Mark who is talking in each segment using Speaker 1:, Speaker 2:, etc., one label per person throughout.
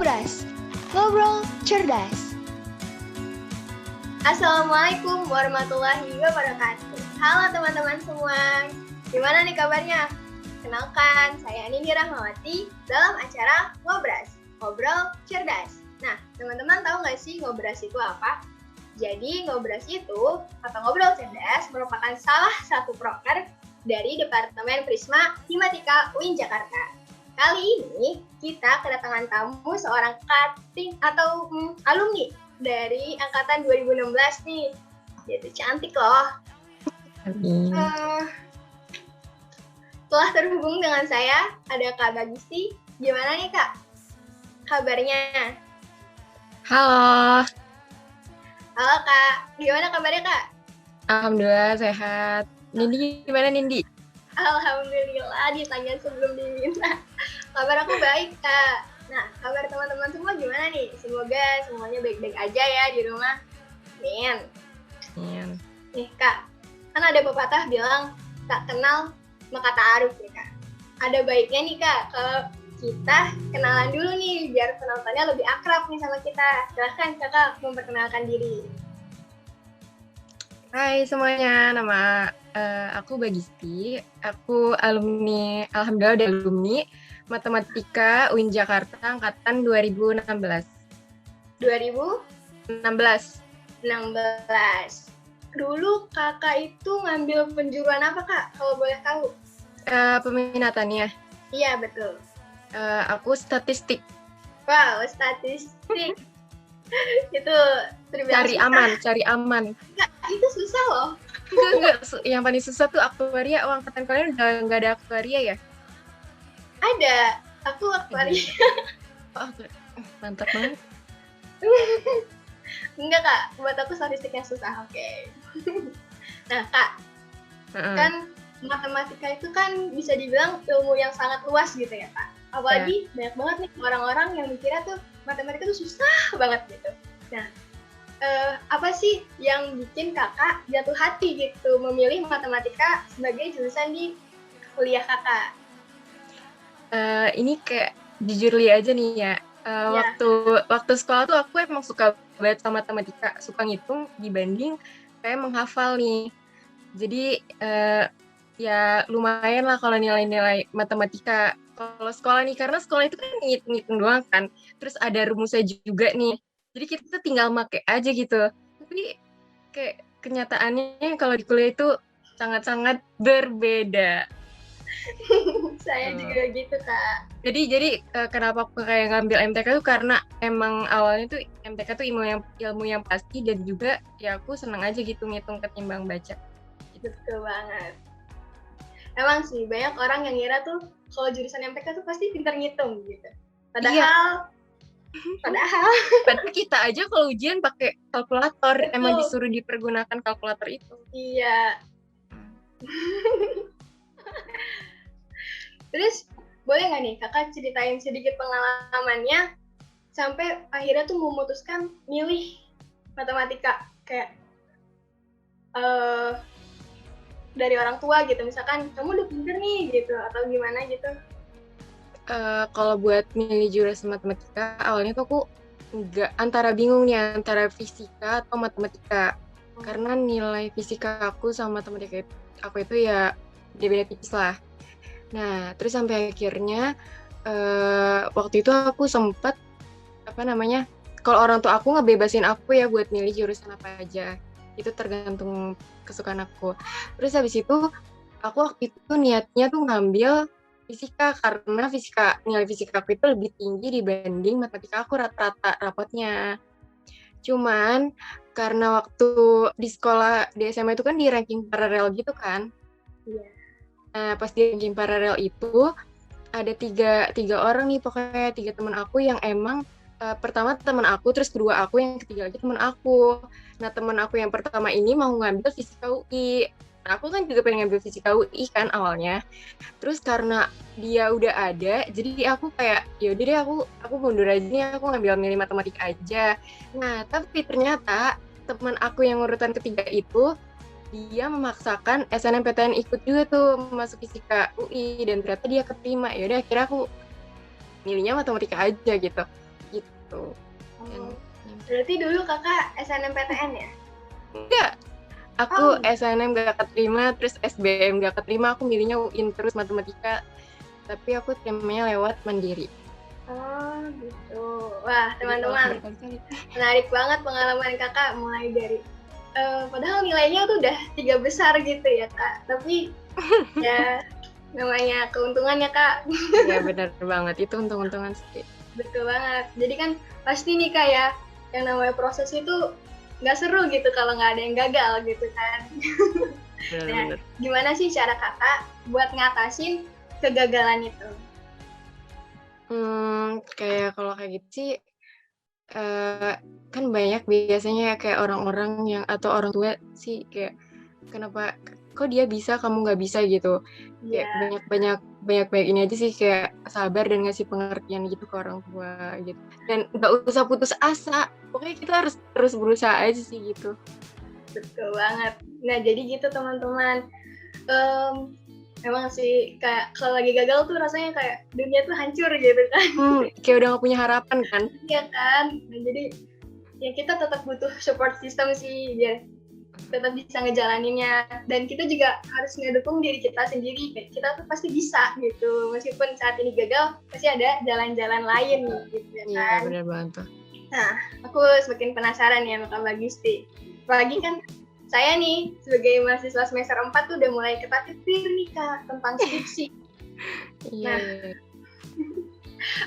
Speaker 1: Ngobras, ngobrol cerdas.
Speaker 2: Assalamualaikum warahmatullahi wabarakatuh. Halo teman-teman semua, gimana nih kabarnya? Kenalkan, saya Nini Rahmawati dalam acara Ngobras, ngobrol cerdas. Nah, teman-teman tahu nggak sih Ngobras itu apa? Jadi, Ngobras itu, atau ngobrol cerdas, merupakan salah satu proker dari Departemen Prisma Himatika UIN Jakarta. Kali ini kita kedatangan tamu seorang cutting atau alumni dari angkatan 2016 nih. Dia tuh cantik loh. Telah terhubung dengan saya ada Kak Bagisti. Gimana nih Kak kabarnya?
Speaker 3: Halo.
Speaker 2: Halo Kak, gimana kabarnya Kak?
Speaker 3: Alhamdulillah sehat. Nindi gimana Nindi?
Speaker 2: Alhamdulillah, ditanya sebelum diminta. Kabar aku baik, Kak. Nah, kabar teman-teman semua gimana nih? Semoga semuanya baik-baik aja ya di rumah. Amin. Nih, Kak. Kan ada pepatah bilang, tak kenal maka ta'aruf ya, Kak. Ada baiknya nih, Kak, kalau kita kenalan dulu nih, biar penontonnya lebih akrab nih sama kita. Silahkan, Kakak, memperkenalkan diri.
Speaker 3: Hai semuanya, nama aku Bagisti. Aku alumni, alhamdulillah udah alumni Matematika UIN Jakarta angkatan 2016.
Speaker 2: 2016. Dulu kakak itu ngambil penjuruan apa kak, kalau boleh tahu?
Speaker 3: Peminatannya?
Speaker 2: Iya betul.
Speaker 3: Aku statistik.
Speaker 2: Wow, statistik. Itu terbiasa.
Speaker 3: Cari aman.
Speaker 2: Enggak, itu susah loh.
Speaker 3: Enggak. Yang paling susah tuh aktuaria. Angkatan kalian nggak ada aktuaria ya?
Speaker 2: Ada, aku aktuaria.
Speaker 3: Oh, mantap banget.
Speaker 2: Enggak kak, buat aku statistiknya susah, oke. Nah kak, kan matematika itu kan bisa dibilang ilmu yang sangat luas gitu ya kak. Apalagi banyak banget nih orang-orang yang mikirnya tuh matematika tuh susah banget gitu. Nah, apa sih yang bikin kakak jatuh hati gitu memilih matematika sebagai jurusan di kuliah kakak?
Speaker 3: Ini kayak jujur li aja nih ya. Waktu sekolah tuh aku emang suka banget sama matematika, suka ngitung dibanding kayak menghafal nih. Jadi ya lumayan lah kalau nilai-nilai matematika. Kalau sekolah nih, karena sekolah itu kan ngitung doang kan, terus ada rumusnya juga nih. Jadi kita tinggal make aja gitu. Tapi kayak kenyataannya kalau di kuliah itu sangat-sangat berbeda.
Speaker 2: Saya juga gitu kak.
Speaker 3: Jadi kenapa aku kayak ngambil MTK tuh karena emang awalnya tuh MTK tuh ilmu yang pasti, dan juga ya aku seneng aja gitu ngitung ketimbang baca.
Speaker 2: Betul banget. Emang sih banyak orang yang ngira tuh kalau jurusan MTK tuh pasti pintar ngitung gitu. Padahal
Speaker 3: kita aja kalau ujian pakai kalkulator. Betul. Emang disuruh dipergunakan kalkulator itu.
Speaker 2: Iya. Terus boleh nggak nih kakak ceritain sedikit pengalamannya sampai akhirnya tuh memutuskan milih matematika, kayak dari orang tua gitu, misalkan kamu udah pinter nih gitu atau gimana gitu?
Speaker 3: Kalau buat milih jurusan matematika awalnya tuh aku antara bingung nih antara fisika atau matematika. Karena nilai fisika aku sama matematika aku itu ya beda-beda tipis lah. Nah, terus sampai akhirnya waktu itu aku sempat kalau orang tua aku ngebebasin aku ya buat milih jurusan apa aja. Itu tergantung kesukaan aku. Terus habis itu aku waktu itu niatnya tuh ngambil fisika karena nilai fisika aku itu lebih tinggi dibanding matematika aku rata-rata rapotnya. Cuman karena waktu di sekolah di SMA itu kan di ranking paralel gitu kan.
Speaker 2: Iya.
Speaker 3: Nah, pas di ranking paralel itu ada tiga orang nih, pokoknya 3 teman aku yang emang pertama teman aku, terus kedua aku, yang ketiga lagi teman aku. Nah, teman aku yang pertama ini mau ngambil fisika UI. Nah, aku kan juga pengen ngambil fisika UI kan awalnya. Terus karena dia udah ada, jadi aku kayak yaudah deh aku mundur aja nih, aku milih matematika aja. Nah, tapi ternyata teman aku yang urutan ketiga itu dia memaksakan SNMPTN ikut juga tuh masuk fisika UI, dan ternyata dia keterima. Yaudah akhirnya aku milihnya matematika aja gitu. gitu. Dan
Speaker 2: Oh, berarti dulu kakak SNMPTN ya?
Speaker 3: enggak, aku
Speaker 2: Oh.
Speaker 3: SNM gak keterima, terus SBM gak keterima, aku milihnya UIN terus matematika, tapi aku terimanya lewat mandiri.
Speaker 2: Oh gitu. Wah
Speaker 3: Jadi
Speaker 2: teman-teman,
Speaker 3: berkali-kali.
Speaker 2: menarik banget pengalaman kakak mulai dari padahal nilainya tuh udah 3 besar gitu ya kak, tapi ya namanya keuntungan ya kak.
Speaker 3: Iya benar banget, itu untung-untungan sih.
Speaker 2: Betul banget. Jadi kan pasti nih kak ya, yang namanya proses itu nggak seru gitu kalau nggak ada yang gagal gitu kan. Nah,
Speaker 3: Benar-benar.
Speaker 2: gimana sih cara kakak buat ngatasin kegagalan itu?
Speaker 3: Kayak kalau kayak gitu sih, kan banyak biasanya kayak orang-orang yang atau orang tua sih kayak kenapa kok dia bisa kamu nggak bisa gitu, kayak
Speaker 2: Ya,
Speaker 3: banyak ini aja sih kayak sabar dan ngasih pengertian gitu ke orang tua gitu, dan nggak usah putus asa, pokoknya kita harus terus berusaha aja sih gitu.
Speaker 2: betul banget. Nah, jadi gitu teman-teman. Memang sih kayak kalau lagi gagal tuh rasanya kayak dunia tuh hancur gitu kan.
Speaker 3: Kayak udah gak punya harapan kan.
Speaker 2: Iya kan. Nah, jadi ya kita tetap butuh support system sih biar tetap bisa ngejalaninnya, dan kita juga harus ngedukung diri kita sendiri, kayak kita tuh pasti bisa gitu, meskipun saat ini gagal pasti ada jalan-jalan lain gitu ya
Speaker 3: Iya
Speaker 2: kan.
Speaker 3: benar banget tuh.
Speaker 2: Nah, aku semakin penasaran ya sama Kak Bagisti. Apalagi kan saya nih sebagai mahasiswa semester 4 tuh udah mulai ketar-ketir nih Kak tentang skripsi.
Speaker 3: Iya.
Speaker 2: Nah,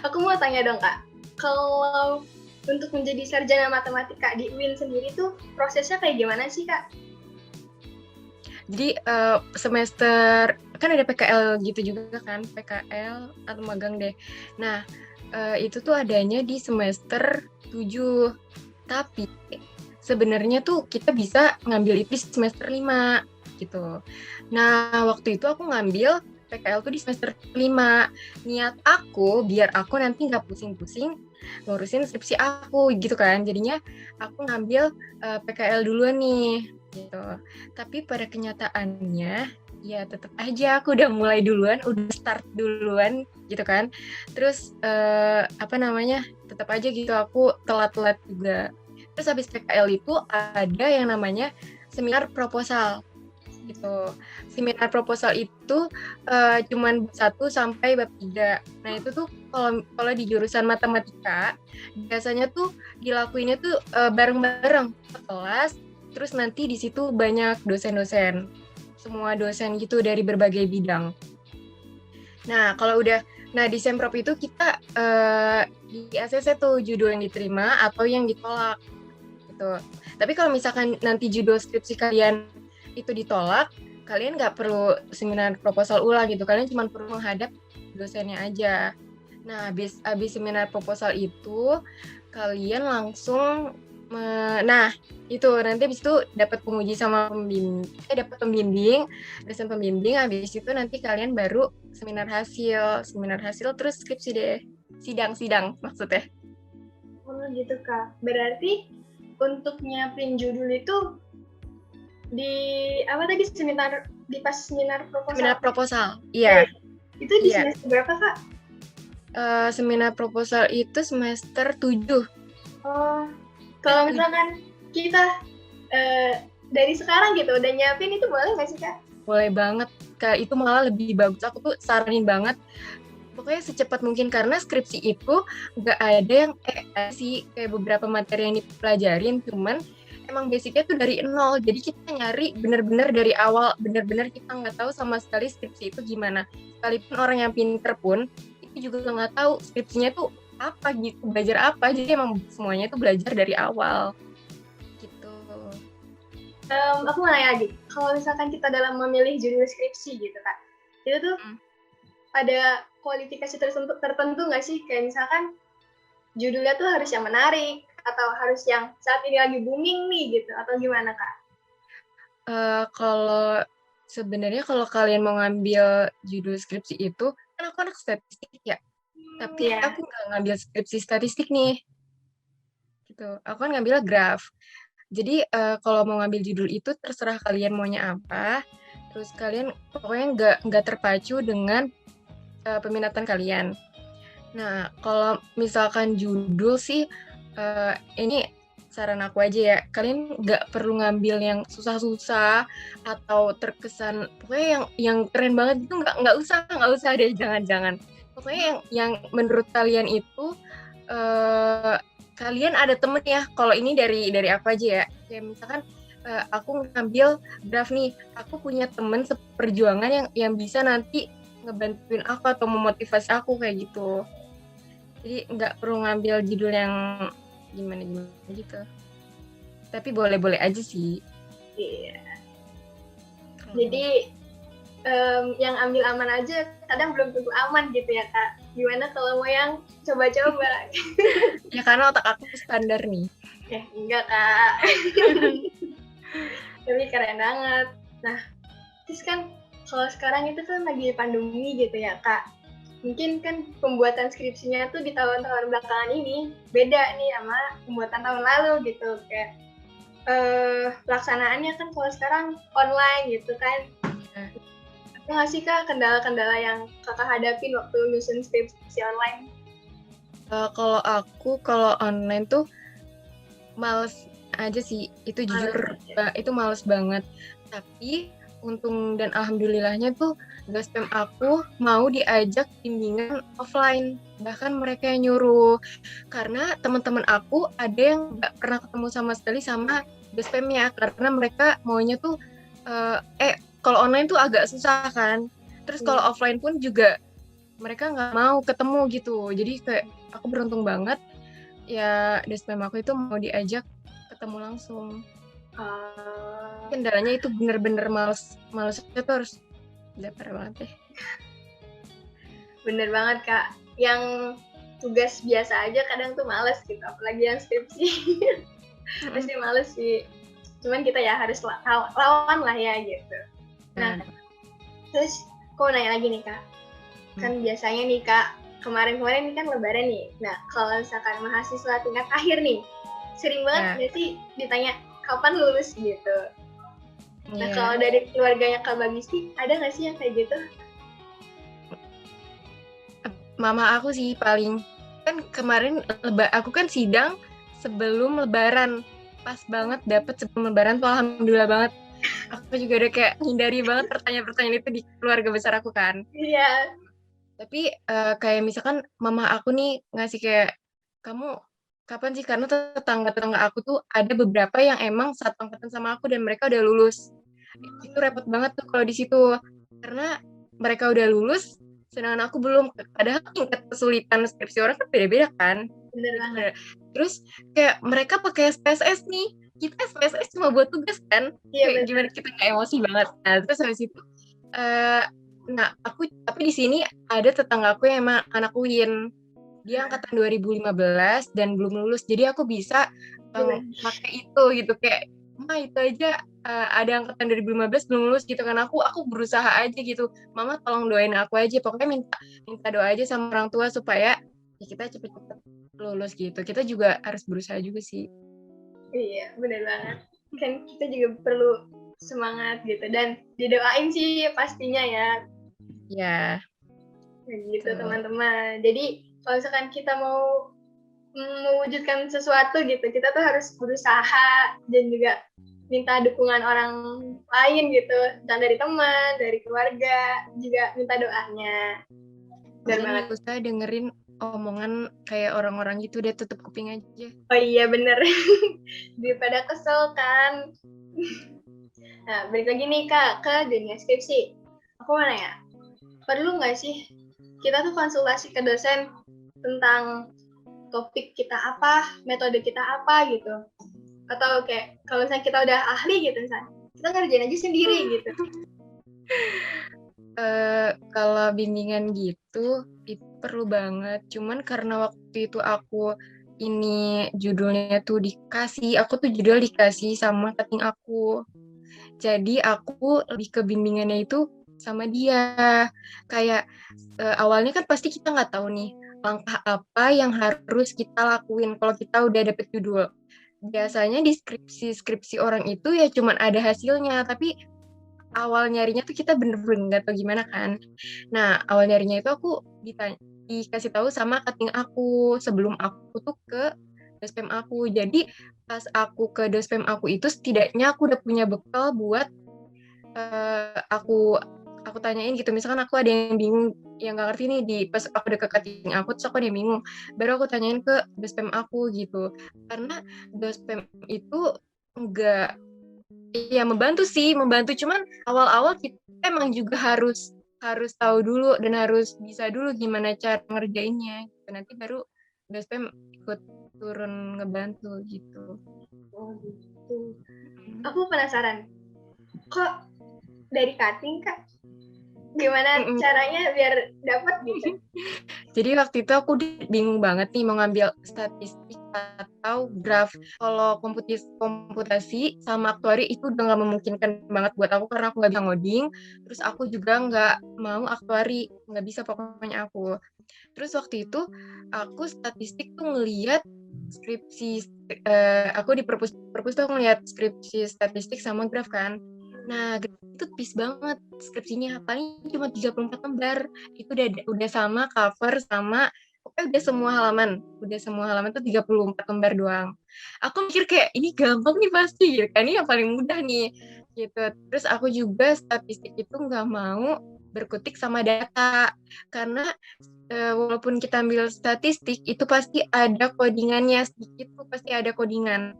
Speaker 2: aku mau tanya dong Kak, kalau untuk menjadi sarjana matematika di UIN sendiri tuh prosesnya kayak gimana sih Kak?
Speaker 3: Jadi semester kan ada PKL gitu juga kan, PKL atau magang deh. Nah, itu tuh adanya di semester 7. Tapi sebenarnya tuh kita bisa ngambil itu di semester 5 gitu. Nah, waktu itu aku ngambil PKL tuh di semester 5. Niat aku biar aku nanti nggak pusing-pusing ngurusin skripsi aku gitu kan. Jadinya aku ngambil PKL duluan nih gitu. Tapi pada kenyataannya ya tetap aja aku udah mulai duluan, udah start duluan gitu kan. Terus tetap aja gitu aku telat-telat juga. Terus habis PKL itu ada yang namanya seminar proposal gitu. Seminar proposal itu cuman 1 sampai bab 3. Nah, itu tuh kalau di jurusan matematika biasanya tuh dilakuinnya tuh bareng-bareng ke kelas, terus nanti di situ banyak dosen-dosen. Semua dosen gitu dari berbagai bidang. Nah, di Semprop itu kita di ACC tuh judul yang diterima atau yang ditolak gitu. Tapi kalau misalkan nanti judul skripsi kalian itu ditolak, kalian nggak perlu seminar proposal ulang gitu, kalian cuma perlu menghadap dosennya aja. Nah, habis seminar proposal itu kalian langsung itu nanti habis itu dapat penguji sama dapat pembimbing, dosen pembimbing, habis itu nanti kalian baru seminar hasil terus skripsi deh, sidang maksudnya.
Speaker 2: Oh gitu Kak, berarti untuk nyiapin judul itu pas seminar proposal.
Speaker 3: Seminar proposal, iya.
Speaker 2: Itu di semester berapa Kak?
Speaker 3: Seminar proposal itu semester 7.
Speaker 2: Oh, kalau misalkan kita dari sekarang gitu udah nyiapin itu boleh nggak sih Kak?
Speaker 3: Boleh banget Kak, itu malah lebih bagus. Aku tuh saranin banget pokoknya secepat mungkin, karena skripsi itu nggak ada yang kayak beberapa materi yang dipelajarin, cuman emang basicnya tuh dari nol, jadi kita nyari bener-bener dari awal, bener-bener kita nggak tahu sama sekali skripsi itu gimana. Sekalipun orang yang pinter pun itu juga nggak tahu skripsinya tuh apa gitu, belajar apa, jadi emang semuanya tuh belajar dari awal gitu.
Speaker 2: Aku mau nanya lagi, kalau misalkan kita dalam memilih judul skripsi gitu Kak, itu tuh ada kualifikasi tertentu nggak sih? Kayak misalkan judulnya tuh harus yang menarik, atau harus yang saat ini lagi booming nih gitu, atau gimana Kak?
Speaker 3: Sebenarnya kalau kalian mau ngambil judul skripsi itu, kan aku anak statistik ya, tapi aku nggak ngambil skripsi statistik nih, gitu. Aku kan ngambil graf. Jadi kalau mau ngambil judul itu terserah kalian maunya apa, terus kalian pokoknya nggak terpacu dengan peminatan kalian. Nah, kalau misalkan judul sih, ini saran aku aja ya, kalian nggak perlu ngambil yang susah-susah atau terkesan, pokoknya yang keren banget itu nggak usah deh, jangan-jangan. Pokoknya yang menurut kalian itu, kalian ada temen ya, kalau ini dari aku aja ya, kayak misalkan aku ngambil draft nih, aku punya temen seperjuangan yang bisa nanti ngebantuin aku atau memotivasi aku kayak gitu. Jadi nggak perlu ngambil judul yang gimana-gimana gitu. Tapi boleh-boleh aja sih.
Speaker 2: Iya.
Speaker 3: Kalau
Speaker 2: Jadi yang ambil aman aja kadang belum tentu aman gitu ya Kak. Gimana kalau mau yang coba-coba?
Speaker 3: ya karena otak aku standar nih.
Speaker 2: Ya enggak Kak. Tapi keren banget. Nah, terus kan kalau sekarang itu kan lagi pandemi gitu ya Kak. Mungkin kan pembuatan skripsinya tuh di tahun-tahun belakangan ini beda nih sama pembuatan tahun lalu gitu. Kayak pelaksanaannya kan kalau sekarang online gitu kan.
Speaker 3: Ya.
Speaker 2: Ada nggak sih Kak kendala-kendala yang Kakak hadapin waktu nyusun skripsi online?
Speaker 3: Kalau online tuh males aja sih. Itu jujur itu males banget. Tapi untung dan alhamdulillahnya tuh dosen aku mau diajak bimbingan offline. Bahkan mereka yang nyuruh. Karena teman-teman aku ada yang nggak pernah ketemu sama sekali sama dosennya. Karena mereka maunya tuh kalau online tuh agak susah kan. Terus kalau offline pun juga mereka nggak mau ketemu gitu. Jadi kayak aku beruntung banget ya, dosen aku itu mau diajak ketemu langsung. Kendalanya itu bener-bener malesnya tuh harus parah banget deh.
Speaker 2: Bener banget Kak. Yang tugas biasa aja kadang tuh males gitu, apalagi yang skripsi. Pasti males sih. Cuman kita ya harus lawan lah ya gitu. Nah, terus aku mau nanya lagi nih Kak. Kan biasanya nih Kak, kemarin-kemarin ini kan lebaran nih. Nah, kalau misalkan mahasiswa tingkat akhir nih, sering banget nggak sih ditanya kapan lulus gitu. Nah, kalau dari keluarganya Kak Bagisti, ada nggak sih yang kayak gitu?
Speaker 3: Mama aku sih paling, kan kemarin aku kan sidang sebelum lebaran, pas banget dapet sebelum lebaran tuh alhamdulillah banget. Aku juga udah kayak hindari banget pertanyaan-pertanyaan itu di keluarga besar aku kan.
Speaker 2: Iya.
Speaker 3: Tapi kayak misalkan mama aku nih ngasih kayak, kamu kapan sih, karena tetangga-tetangga aku tuh ada beberapa yang emang satu angkatan sama aku dan mereka udah lulus. Itu repot banget tuh kalau di situ, karena mereka udah lulus sedangkan aku belum. Padahal tingkat kesulitan skripsi orang kan beda-beda kan.
Speaker 2: Bener banget.
Speaker 3: Terus kayak mereka pakai SPSS nih, kita SPSS cuma buat tugas kan.
Speaker 2: Iya,
Speaker 3: kayak gimana kita kayak emosi banget. Nah terus habis itu tapi di sini ada tetangga aku yang emang anak UIN. Dia angkatan 2015 dan belum lulus. Jadi aku bisa pakai itu gitu, kayak Ma itu aja ada angkatan 2015 belum lulus gitu kan. Aku berusaha aja gitu. Mama tolong doain aku aja. Pokoknya minta doa aja sama orang tua supaya ya kita cepet-cepet lulus gitu. Kita juga harus berusaha juga sih.
Speaker 2: Iya, benar banget. Kan kita juga perlu semangat gitu dan didoain sih pastinya ya.
Speaker 3: Ya.
Speaker 2: Gitu teman-teman. Jadi kalau misalkan kita mau mewujudkan sesuatu gitu, kita tuh harus berusaha dan juga minta dukungan orang lain gitu, dan dari teman, dari keluarga, juga minta doanya.
Speaker 3: Dan nggak usah dengerin omongan kayak orang-orang gitu, deh tutup kuping aja.
Speaker 2: Oh iya bener. Daripada kesel kan. Nah, balik lagi nih Kak ke dunia skripsi. Aku mau nanya, perlu nggak sih kita tuh konsultasi ke dosen tentang topik kita apa, metode kita apa gitu? Atau kayak kalau misalnya kita udah ahli gitu misalnya, kita ngerjain aja sendiri gitu.
Speaker 3: Kalau bimbingan gitu itu perlu banget. Cuman karena waktu itu aku ini judulnya tuh aku tuh judul dikasih sama cutting aku. Jadi aku lebih ke bimbingannya itu sama dia. Kayak awalnya kan pasti kita nggak tahu nih langkah apa yang harus kita lakuin kalau kita udah dapet judul. Biasanya di skripsi orang itu ya cuman ada hasilnya, tapi awal nyarinya tuh kita bener-bener nggak tahu gimana kan. Nah awal nyarinya itu aku dikasih tahu sama cutting aku sebelum aku tuh ke dospem aku. Jadi pas aku ke dospem aku itu setidaknya aku udah punya bekal buat aku tanyain gitu, misalkan aku ada yang bingung yang nggak ngerti nih di pas aku udah ke cutting aku terus aku ada yang bingung, baru aku tanyain ke dospem aku gitu. Karena dospem itu enggak ya membantu sih, membantu cuman awal-awal kita emang juga harus tahu dulu dan harus bisa dulu gimana cara ngerjainnya gitu. Nanti baru dospem ikut turun ngebantu gitu.
Speaker 2: Oh gitu. Aku penasaran, kok dari cutting Kak? Gimana caranya biar dapat gitu?
Speaker 3: Jadi waktu itu aku bingung banget nih mau ngambil statistik atau graf. Kalau komputasi sama aktuari itu udah nggak memungkinkan banget buat aku karena aku nggak bisa ngoding. Terus aku juga nggak mau aktuari, nggak bisa pokoknya aku. Terus waktu itu aku statistik tuh ngeliat skripsi, aku di perpus tuh ngeliat skripsi statistik sama graf kan. Nah, itu tipis banget skripsinya, paling cuma 34 lembar. Itu udah sama cover sama pokoknya udah semua halaman tuh 34 lembar doang. Aku mikir kayak ini gampang nih pasti gitu kan, ini yang paling mudah nih gitu. Terus aku juga statistik itu nggak mau berkutik sama data karena walaupun kita ambil statistik itu pasti ada codingannya, sedikit tuh pasti ada codingan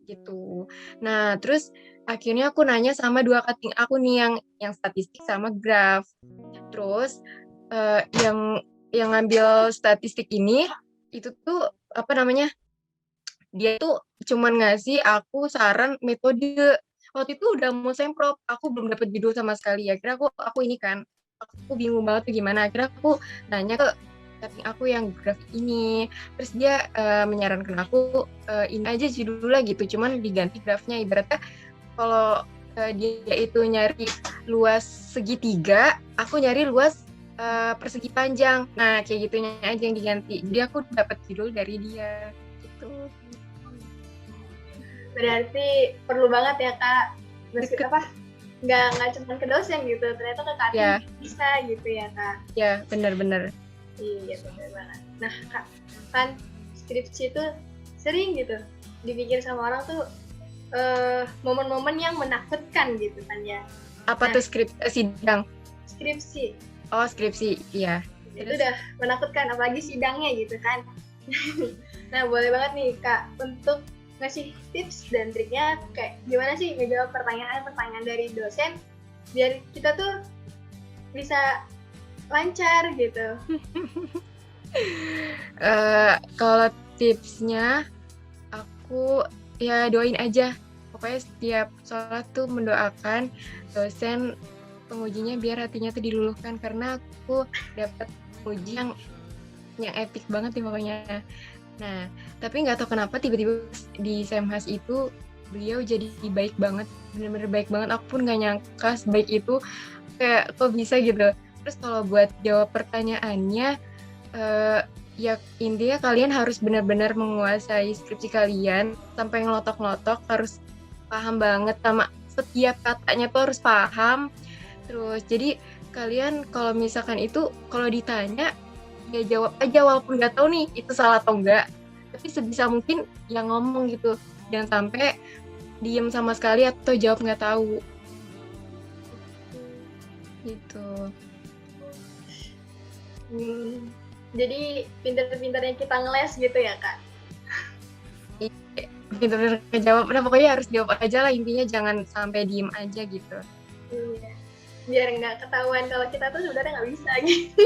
Speaker 3: gitu. Nah, terus akhirnya aku nanya sama dua cutting aku nih yang statistik sama graf. Terus yang ngambil statistik ini itu tuh apa namanya? Dia tuh cuman ngasih aku saran metode. Waktu itu udah mau semprot, aku belum dapat judul sama sekali. Akhirnya aku ini kan, aku bingung banget tuh gimana. Akhirnya aku nanya ke cutting aku yang graf ini, terus dia menyarankan aku ini aja judulnya gitu, cuman diganti grafnya. Ibaratnya kalau dia itu nyari luas segitiga, aku nyari luas persegi panjang. Nah kayak gitunya aja yang diganti. Jadi aku dapat judul dari dia gitu.
Speaker 2: Berarti perlu banget ya Kak, nggak cuma ke dosen gitu, ternyata ke cutting bisa gitu ya Kak.
Speaker 3: Ya benar-benar.
Speaker 2: Iya benar banget. Nah Kak, kan skripsi itu sering gitu dipikir sama orang tuh momen-momen yang menakutkan gitu kan ya.
Speaker 3: Apa tuh sidang?
Speaker 2: Skripsi.
Speaker 3: Oh skripsi, iya.
Speaker 2: Itu udah menakutkan, apalagi sidangnya gitu kan. Nah boleh banget nih Kak untuk ngasih tips dan triknya kayak gimana sih ngejawab pertanyaan-pertanyaan dari dosen biar kita tuh bisa lancar gitu.
Speaker 3: Kalau tipsnya aku ya doain aja. Pokoknya setiap sholat tuh mendoakan dosen pengujinya biar hatinya tuh diluluhkan karena aku dapat uji yang epic banget nih pokoknya. Nah, tapi nggak tahu kenapa tiba-tiba di Semhas itu beliau jadi baik banget, bener-bener baik banget. Aku pun nggak nyangka sebaik itu, kayak kok bisa gitu. Terus kalau buat jawab pertanyaannya, ya intinya kalian harus benar-benar menguasai skripsi kalian sampai ngelotok-ngelotok, harus paham banget sama setiap katanya tuh harus paham. Terus jadi kalian kalau misalkan itu kalau ditanya ya jawab aja walaupun nggak tahu nih itu salah atau enggak, tapi sebisa mungkin ya ngomong gitu, jangan sampai diem sama sekali atau jawab nggak tahu gitu.
Speaker 2: Jadi pintar-pintarnya kita ngeles gitu ya Kak?
Speaker 3: Pintar-pintar ngejawab, nah pokoknya harus jawab aja lah, intinya jangan sampai diem aja gitu.
Speaker 2: Iya, biar nggak ketahuan kalau kita tuh sebenarnya nggak bisa gitu.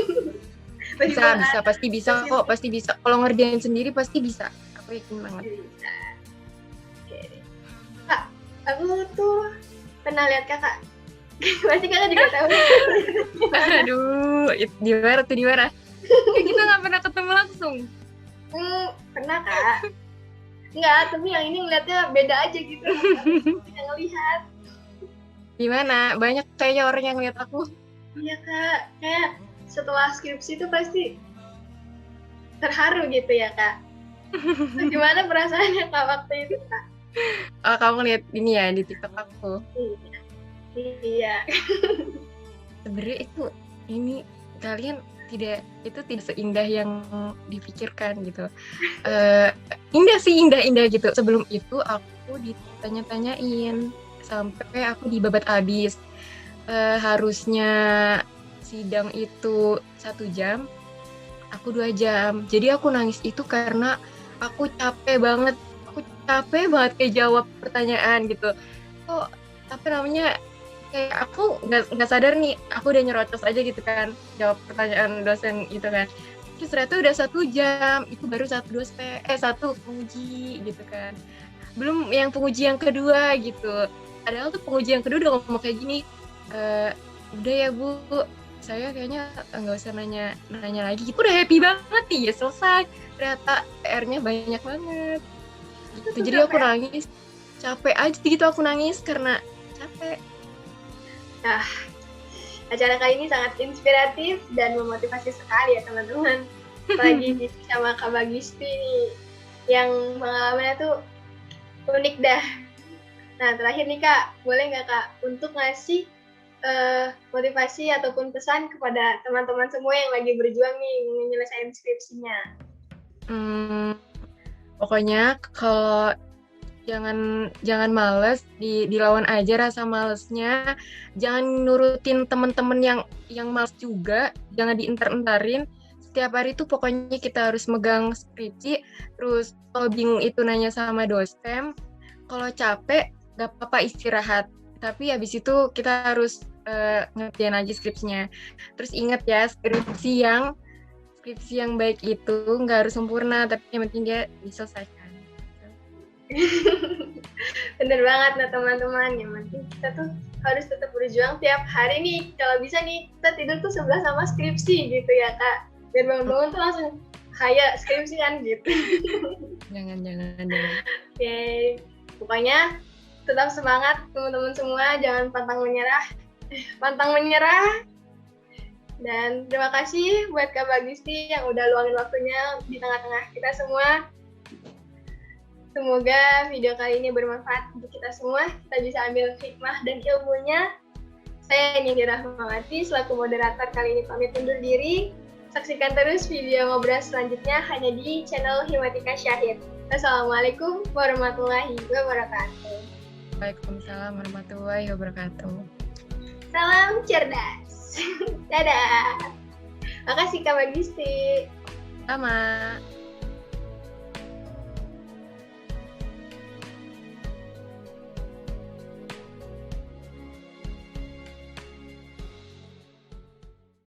Speaker 3: Bisa, pasti bisa kok, pasti bisa. Kalau ngerjain sendiri pasti bisa, aku yakin banget.
Speaker 2: Bisa. Oke. Kak, aku tuh pernah lihat Kakak. Pasti Kakak juga tahu.
Speaker 3: Aduh, di mana? Kayak kita nggak pernah ketemu langsung.
Speaker 2: Pernah Kak. Enggak, tapi yang ini ngeliatnya beda aja gitu. Bisa ngelihat.
Speaker 3: Gimana? Banyak kayaknya orang yang lihat aku.
Speaker 2: Iya Kak, kayak setelah skripsi itu pasti terharu gitu ya Kak. Gimana perasaannya Kak waktu itu Kak?
Speaker 3: Oh, kamu lihat ini ya di TikTok aku.
Speaker 2: Iya.
Speaker 3: Sebenarnya itu ini kalian tidak seindah yang dipikirkan gitu. Indah sih, indah gitu. Sebelum itu aku ditanya-tanyain sampai aku dibabat habis. Harusnya sidang itu 1 jam, aku 2 jam. Jadi aku nangis itu karena aku capek banget kayak jawab pertanyaan gitu. Kok kayak aku nggak sadar nih, aku udah nyerocos aja gitu kan jawab pertanyaan dosen gitu kan. Terus ternyata udah 1 jam, itu baru satu penguji gitu kan. Belum yang penguji yang kedua gitu. Padahal tuh penguji yang kedua udah ngomong kayak gini, udah ya Bu, saya kayaknya nggak usah nanya lagi. Gitu udah happy banget nih, ya selesai. Ternyata PR-nya banyak banget. Gitu. Jadi aku nangis, capek aja gitu aku nangis karena capek.
Speaker 2: Nah, acara kali ini sangat inspiratif dan memotivasi sekali ya teman-teman. Apalagi sama Kak Bagisti nih, yang pengalamannya tuh unik dah. Nah, terakhir nih Kak, boleh nggak Kak untuk ngasih motivasi ataupun pesan kepada teman-teman semua yang lagi berjuang nih menyelesaikan skripsinya?
Speaker 3: Pokoknya kalau jangan males, dilawan aja rasa malesnya. Jangan nurutin temen-temen yang males juga, jangan dientar-entarin. Setiap hari tuh pokoknya kita harus megang skripsi. Terus kalau bingung itu nanya sama dosen. Kalau capek gak apa-apa istirahat, tapi habis itu kita harus ngerjain aja skripsinya. Terus ingat ya, skripsi yang baik itu nggak harus sempurna, tapi yang penting dia diselesaikan.
Speaker 2: Bener banget nah teman-teman, yang penting kita tuh harus tetap berjuang tiap hari nih. Kalau bisa nih kita tidur tuh sebelah sama skripsi gitu ya Kak, biar bangun-bangun tuh langsung kayak skripsi kan gitu.
Speaker 3: Jangan.
Speaker 2: Oke, pokoknya tetap semangat teman-teman semua, jangan pantang menyerah. Dan terima kasih buat Kak Bagisti yang udah luangin waktunya di tengah-tengah kita semua. Semoga video kali ini bermanfaat untuk kita semua. Kita bisa ambil hikmah dan ilmunya. Saya Nindya Rahmawati selaku moderator kali ini pamit undur diri. Saksikan terus video Ngobras selanjutnya hanya di channel Himatika Syahid. Wassalamualaikum warahmatullahi wabarakatuh.
Speaker 3: Waalaikumsalam warahmatullahi wabarakatuh.
Speaker 2: Salam cerdas. Dadah. Makasih Kak Bagisti.
Speaker 3: Sama.